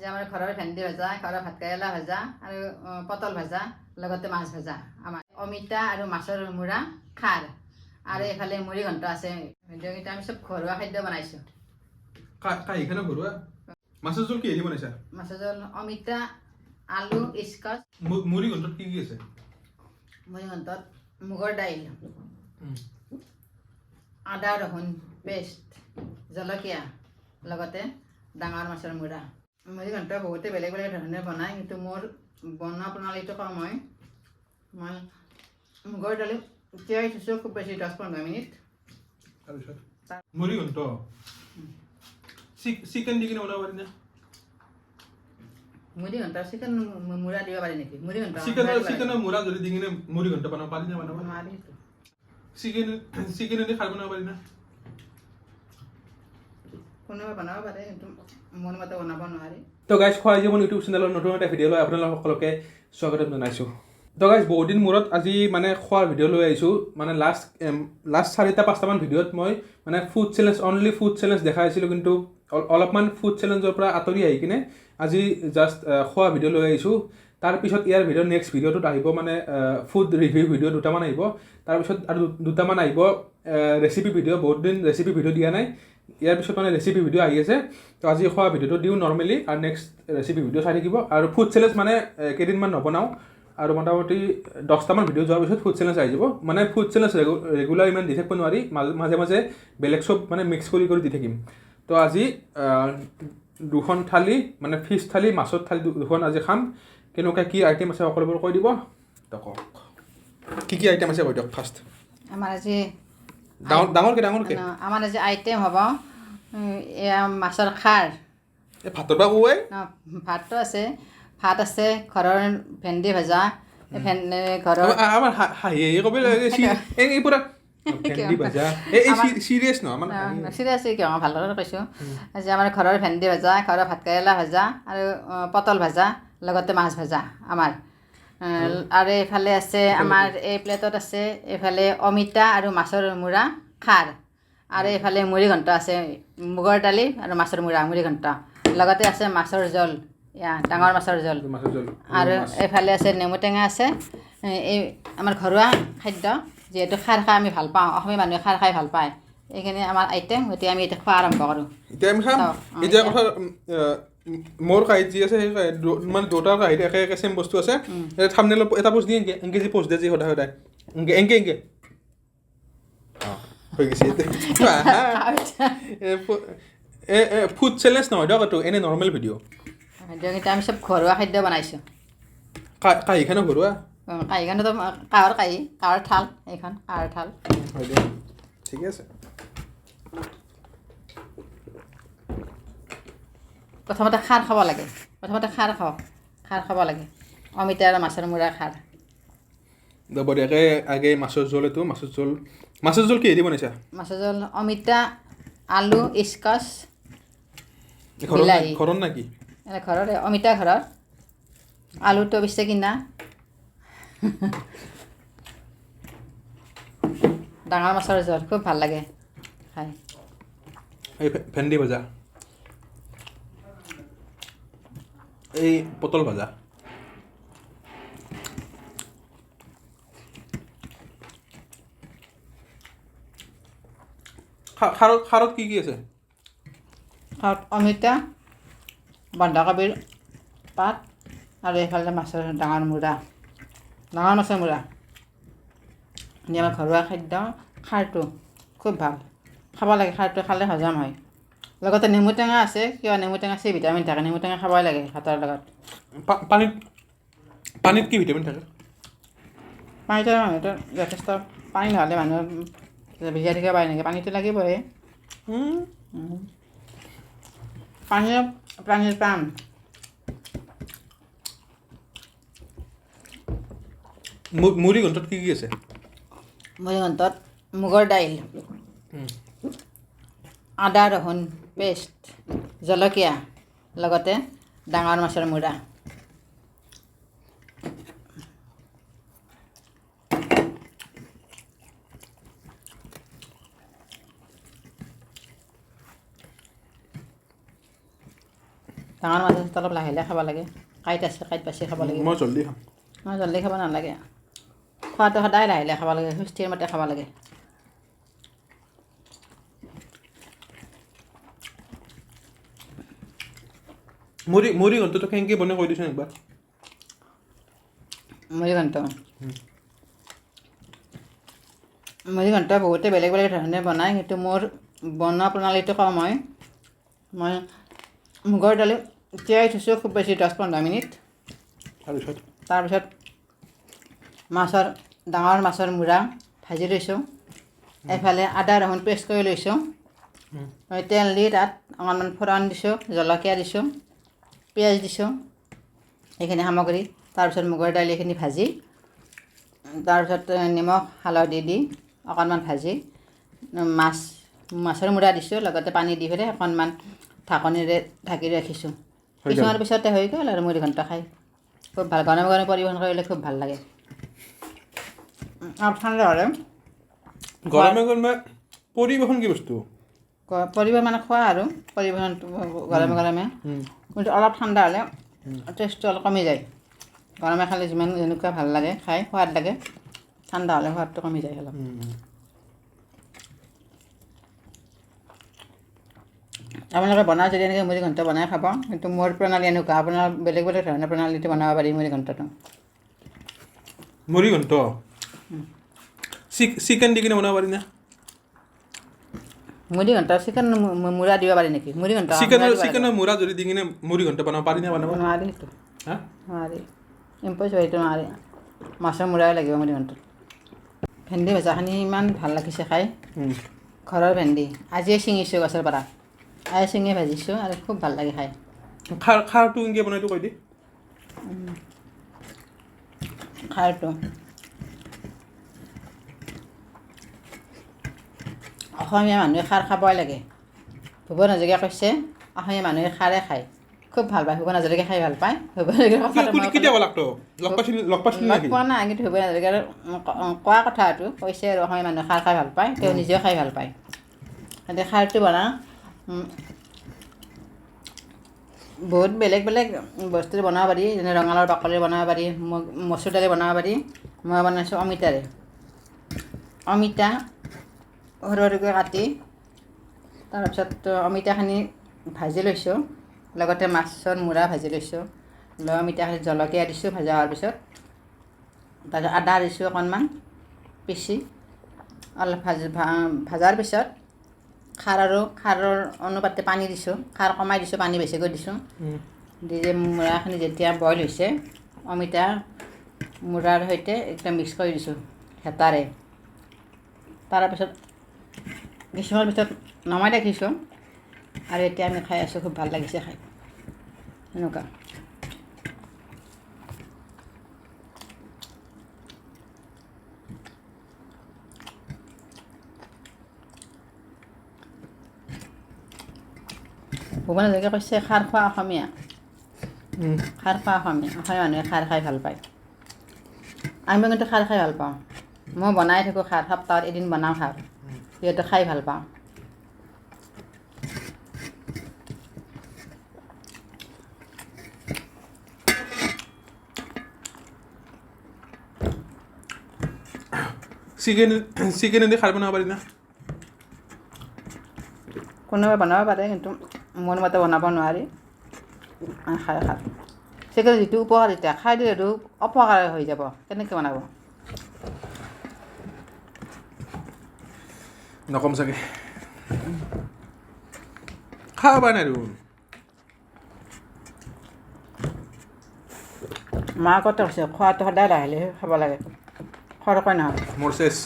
আজি আমাৰ ঘৰৰ ভেন্দি ভাজা, ঘৰৰ ভাতকেৰেলা ভাজা আৰু পটল ভাজা, লগতে মাছ ভাজা। আমাৰ অমিতা আৰু মাছৰ মুৰা খাৰ আৰু এইফালে মুড়ি ঘণ্ট আছে। ভিডিঅ'কেইটা আমি চব ঘৰুৱা খাদ্য বনাইছোঁ। কাহিখনো ঘৰুৱা? মাছৰ জোল কিহেদি বনাইছা? মাছৰ জোল অমিতা, আলু, স্কচ। মুড়ি ঘণ্টত কি কি আছে? মুড়ি ঘণ্টত মুগৰ দাইল, আদা ৰহুন পেষ্ট, জলকীয়া, লগতে ডাঙৰ মাছৰ মুৰা। মুড়ি ঘণ্ট বহুতে বেলেগ বেলেগ ধৰণে বনায়, কিন্তু মোৰ বনোৱা প্ৰণালীটো কম হয়। মই মুগৰ দাইল তিয়াই থৈছোঁ খুব বেছি 10-15 মিনিট। তাৰপিছত মুড়ি ঘণ্ট চিকেন দি কিনে বনাব পাৰি না? মুড়ি ঘণ্ট চিকেন মুৰা দিব পাৰি নেকি? মুড়ি ঘণ্ট চিকেনৰ মুৰা যদি দি কিনে মুড়ি ঘণ্ট বনাব পাৰি না? বনাব নোৱাৰি। চিকেনেদি খাৰ বনাব পাৰি না? কোনোবা বনাব পাৰে, কিন্তু মোৰ মতে বনাব নোৱাৰি। তো গাইজ খোৱা জীৱন ইউটিউব চেনেলৰ নতুন এটা ভিডিঅ' লৈ আপোনালোক সকলোকে স্বাগতম জনাইছোঁ। তো গাইজ বহুত দিন মূৰত আজি মানে খোৱাৰ ভিডিঅ' লৈ আহিছোঁ। মানে লাষ্ট 4-5টামান ভিডিঅ'ত মই মানে food challenge, only food challenge দেখাইছিলোঁ, কিন্তু অলপমান ফুড চেলেঞ্জৰ পৰা আঁতৰি আহি কিনে আজি জাষ্ট খোৱা ভিডিঅ' লৈ আহিছোঁ। তাৰপিছত ইয়াৰ ভিডিঅ' নেক্সট ভিডিঅ'টোত আহিব মানে ফুড ৰিভিউ ভিডিঅ' দুটামান আহিব। তাৰপিছত আৰু দুটামান আহিব ৰেচিপি ভিডিঅ'। বহুত দিন ৰেচিপি ভিডিঅ' দিয়া নাই। ইয়াৰ পিছত মানে ৰেচিপি ভিডিঅ' আহি আছে। তো আজি খোৱা ভিডিঅ'টো দিওঁ নৰ্মেলি, আৰু নেক্সট ৰেচিপি ভিডিঅ' চাই থাকিব। আৰু ফুড চেলেঞ্জ মানে কেইদিনমান নবনাওঁ, আৰু মোটামুটি 10টামান ভিডিঅ' যোৱাৰ পিছত ফুড চেলেঞ্জ আহি যাব। মানে ফুড চেলেঞ্জ ৰেগুলাৰ ইমান দি থাকিব নোৱাৰি, মাজে মাজে বেলেগ চব মানে মিক্স কৰি দি থাকিম। তো আজি দুখন থালি, মানে ফিছ থালি, মাছৰ থালি দুখন আজি খাম। কেনেকুৱা কি আইটেম আছে সকলোবোৰ কৈ দিব। তো কওক কি কি আইটেম আছে, কৈ দিয়ক ফাৰ্ষ্ট। আমাৰ আজি ডাঙৰকৈ আমাৰ আজি আইটেম হ'ব এয়া মাছৰ খাৰ। এই ভাতৰ পৰা কোৱাই ভাতটো আছে, ভাত আছে, ঘৰৰ ভেন্দি ভাজা, ঘৰৰ আমাৰ হাঁহি ক'ব লাগে এই পুৰা ভেন্দি ভাজা। চিৰিয়াছ নহয় মানে চিৰিয়াছ কিয় ভালদৰে কৈছোঁ। আজি আমাৰ ঘৰৰ ভেন্দি ভাজা, ঘৰৰ ভাতকেৰেলা ভাজা আৰু পটল ভাজা, লগতে মাছ ভাজা আমাৰ। আৰু এইফালে আছে আমাৰ এই প্লেটত আছে এইফালে অমিতা আৰু মাছৰ মুৰা খাৰ, আৰু এইফালে মুড়ি ঘণ্ট আছে, মুগৰ দালি আৰু মাছৰ মুৰা মুড়ি ঘণ্ট, লগতে আছে মাছৰ জোল, ডাঙৰ মাছৰ জোল, আৰু এইফালে আছে নেমু টেঙা আছে। এই আমাৰ ঘৰুৱা খাদ্য, যিহেতু খাৰ খাই আমি ভাল পাওঁ, অসমীয়া মানুহে খাৰ খাই ভাল পায়। এইখিনি আমাৰ আইটেম, গতিকে আমি এতিয়া খোৱা আৰম্ভ কৰোঁ। এতিয়া আমি খাম। এতিয়া কথা মোৰ কাহিত যি আছে সেই মানে দুটাৰ কাহিত একে চেম বস্তু আছে। থাম্বনেইলত এটা পোষ্ট দিয়ে এনকে যি পোষ্ট দিয়ে যি সদায় এনকে হৈ গৈছে। ফুড চেলেঞ্জ নহয় দিয়ক, এইটো এনেই নৰ্মেল ভিডিঅ'। ভিডিঅ'কেইটা আমি চব ঘৰুৱা খাদ্য বনাইছোঁ। কাহিখনো ঘৰুৱা? কাঁহীখনতো কাঁহৰ কাঁহী, কাঁহৰ থাল, এইখন কাঁহৰ থাল। হয় দিয়ক, ঠিকে আছে। প্ৰথমতে খাৰ খাব লাগে, খাৰ খাব লাগে, অমিতা আৰু মাছৰ মুৰা খাৰ। বঢ়িয়াকৈ আগে মাছৰ জোল, এইটো মাছৰ জোল কিহেদি বনাইছা? মাছৰ জোল অমিতা, আলু, স্কচ, ঘৰৰ নেকি? ঘৰৰে, অমিতা ঘৰৰ, আলুটো অৱশ্যে কিনা। ডাঙৰ মাছৰ জোল খুব ভাল লাগে খাই। এই ভেন্দি ভাজা, এই পটল ভাজা, খাৰত কি কি আছে? খাৰত অমিতা, বন্ধাকবিৰ পাত, আৰু এইফালে মাছৰ ডাঙৰ মাছৰ মুৰা। আমাৰ ঘৰুৱা খাদ্য, খাৰটো খুব ভাল, খাব লাগে। খাৰটো খালে হজম হয়। লগতে নেমু টেঙা আছে, কিয় নেমু টেঙা চি ভিটামিন থাকে, নেমু টেঙা খাবই লাগে ভাতৰ লগত। পানীত কি ভিটামিন থাকে? পানীটো যথেষ্ট, পানী নহ'লে মানুহ ভিজাই থাকিব পাৰে নেকি? পানীটো লাগিবই। পানীৰ প্ৰাণ। মুড়ি ঘণ্টত কি কি আছে? মুড়ি ঘণ্টত মুগৰ দাইল, আদা ৰহুন পেষ্ট, জলকীয়া, লগতে ডাঙৰ মাছৰ মুৰা। ডাঙৰ মাছ মাছটো অলপ লাহে লাহে খাব লাগে কাঁইট আছে কাঁইট বাচি খাব লাগে মই জল্দি খাম মই জল্দি খাব নালাগে খোৱাটো সদায় লাহে লাহে খাব লাগে সুস্থিৰ মতে খাব লাগে মুড়ি ঘণ্টাটো কেনেকৈ বনাই কৈ দিছোন একবাৰ মুড়ি ঘণ্টা বহুতে বেলেগ বেলেগ ধৰণে বনায় কিন্তু মোৰ বনোৱা প্ৰণালীটো কওঁ মই মুগৰ দালি তিয়াই থৈছোঁ খুব বেছি 10-15 মিনিট তাৰপিছত ডাঙৰ মাছৰ মূৰা ভাজি লৈছোঁ এফালে আদা ৰহুন পেষ্ট কৰি লৈছোঁ তেল দি তাত অকণমান ফোৰণ দিছোঁ জলকীয়া দিছোঁ পিঁয়াজ দিছোঁ এইখিনি সামগ্ৰী তাৰপিছত মুগৰ দালিখিনি ভাজি তাৰপিছত নিমখ হালধি দি অকণমান ভাজি মাছৰ মূৰা দিছোঁ লগতে পানী দি পেলাই অকণমান ঢাকনিৰে ঢাকি ৰাখিছোঁ কিছুমান পিছতে হৈ গ'ল আৰু মুড়ি ঘণ্টা খাই খুব ভাল গৰমে গৰমে পৰিৱেশন কৰিলে খুব ভাল লাগে আৰু ঠাণ্ডা হ'লে গৰমে গৰমে পৰিৱেশন কি বস্তু পৰিৱেশ মানে খোৱা আৰু পৰিৱেশনটো গৰমে গৰমে কিন্তু অলপ ঠাণ্ডা হ'লে টেষ্টটো অলপ কমি যায় গৰমে খালে যিমান যেনেকুৱা ভাল লাগে খাই সোৱাদ লাগে ঠাণ্ডা হ'লে সোৱাদটো কমি যায় অলপ আপোনালোকে বনাই যদি এনেকৈ মুড়ি ঘণ্টা বনাই খাব কিন্তু মোৰ প্ৰণালী এনেকুৱা আপোনাৰ বেলেগ বেলেগ ধৰণৰ প্ৰণালীটো বনাব পাৰি মুড়ি ঘণ্টাটো মুড়ি ঘণ্টা চিকেন দি কিনে বনাব পাৰি না মুড়ি ঘণ্টা চিকেন মূৰা দিব পাৰি নেকি মুড়ি ঘণ্টা চিকেনৰ মূৰা যদি দি কিনে মুড়ি ঘণ্টা বনাব পাৰি না বনাব নোৱাৰি সেইটো নোৱাৰি ইম্পচিবল সেইটো নোৱাৰি মাছৰ মূৰাই লাগিব মুড়ি ঘণ্টাত ভেন্দি ভজাখিনি ইমান ভাল লাগিছে খাই ঘৰৰ ভেন্দি আজিয়ে ছিঙিছোঁ গছৰ পৰা আজি ছিঙি ভাজিছোঁ আৰু খুব ভাল লাগে খাই খাৰটো কেনেকৈ বনাইটো কৈ দি খাৰটো অসমীয়া মানুহে খাৰ খাবই লাগে ভূপেন হাজৰিকাই কৈছে অসমীয়া মানুহে খাৰে খায় খুব ভাল পায় ভূপেন হাজৰিকাই খাই ভাল পায় ভূপেন হাজৰিকাৰ লগ পোৱা নাই কিন্তু ভূপেন হাজৰিকাৰ কোৱা কথা এইটো কৈছে আৰু অসমীয়া মানুহে খাৰ খাই ভাল পায় তেওঁ নিজেও খাই ভাল পায় এতিয়া খাৰটো বনাওঁ বহুত বেলেগ বেলেগ বস্তুৰে বনাব পাৰি যেনে ৰঙালাওৰ বাকলিৰে বনাব পাৰি মচুৰ দালি বনাব পাৰি মই বনাইছোঁ অমিতাৰে অমিতা সৰু সৰুকৈ কাটি তাৰপিছত অমিতাখিনি ভাজি লৈছোঁ লগতে মাছৰ মূৰা ভাজি লৈছোঁ লৈ অমিতাখিনি জলকীয়া দিছোঁ ভজা হোৱাৰ পিছত তাৰপিছত আদা দিছোঁ অকণমান পিচি অলপ ভজাৰ পিছত খাৰৰ অনুপাতে পানী দিছোঁ খাৰ কমাই দিছোঁ পানী বেছিকৈ দিছোঁ দি যে মূৰাখিনি যেতিয়া বইল হৈছে অমিতা মূৰাৰ সৈতে একদম মিক্স কৰি দিছোঁ হেতাৰে তাৰপিছত কিছুমান পিছত নমাই ৰাখিছোঁ আৰু এতিয়া আমি খাই আছোঁ খুব ভাল লাগিছে খাই এনেকুৱা ভূপেন হাজৰিকাই কৈছে খাৰ খোৱা অসমীয়া অসমীয়া মানুহে খাৰ খাই ভাল পায় আমি কিন্তু খাৰ খাই ভাল পাওঁ মই বনাই থাকোঁ খাৰ সপ্তাহত এদিন বনাওঁ খাৰ যিহেতু খাই ভাল পাওঁ চিকেনেদি খাৰ বনাব পাৰি না কোনোবাই বনাব পাৰে কিন্তু মোৰ মতে বনাব নোৱাৰি খাই খাৰ চিকেনৰ যিটো উপকাৰিতা খাই দিলে সেইটো অপকাৰ হৈ যাব কেনেকৈ বনাব নকম চাগে খাব পাৰে নাই দেখোন মাৰ আগতে কৈছে খোৱাটো সদায় লাহে লাহে খাব লাগে খৰকৈ নহয় মোৰ চেছ